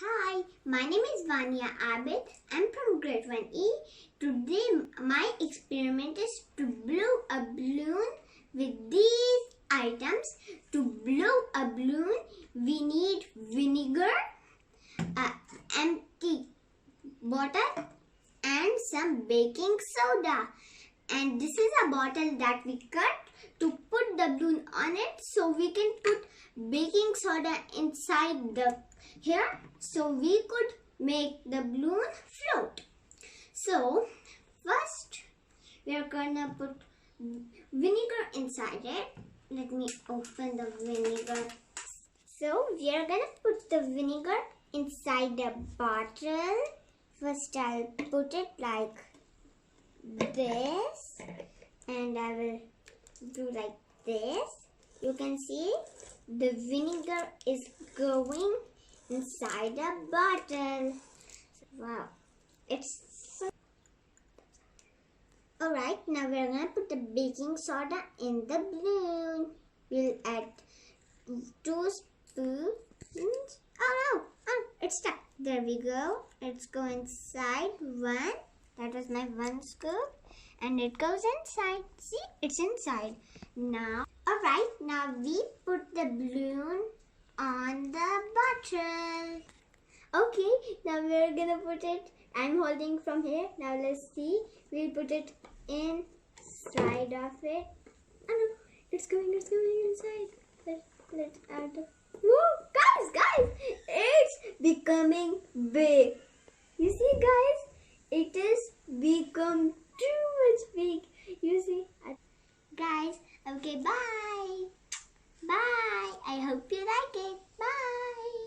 Hi, my name is Wania. I'm from grade 1E. Today my experiment is to blow a balloon with these items. To blow a balloon, we need vinegar, an empty bottle and some baking soda. And this is a bottle that we cut to put the balloon on it, so we can put baking soda inside the here so we could make the balloon float. So first we are gonna put vinegar inside it. Let me open the vinegar. So we are gonna put the vinegar inside the bottle. First I'll put it like this and I will do like this. You can see the vinegar is going inside the bottle. Wow, it's so... Alright, now we're gonna put the baking soda in the balloon. We'll add 2 spoons. Oh, it's stuck. There we go. Let's go inside 1. That was my 1 scoop. And it goes inside. See, it's inside. Now, alright, now we put the balloon on the bottle. Okay, now we're gonna put it. I'm holding from here. Now let's see. We'll put it inside of it. Oh no, it's going inside. Let's add the... Whoa, guys, it's becoming big. You see, guys, it is become too much big. You see, guys. Okay, bye. Bye. I hope you like it. Bye.